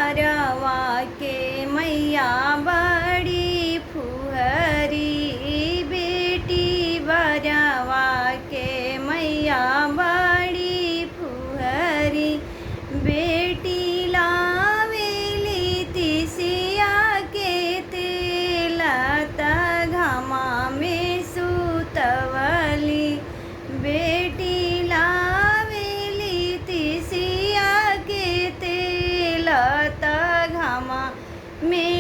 बारवा के मैया बड़ी फुहरी, बेटी बारवा के मैया बड़ी फुहरी। बेटी लावेली तिसिया के तेल, त घामा में सुतवली। बेटी लावेली तिसिया के तेल, त घामा में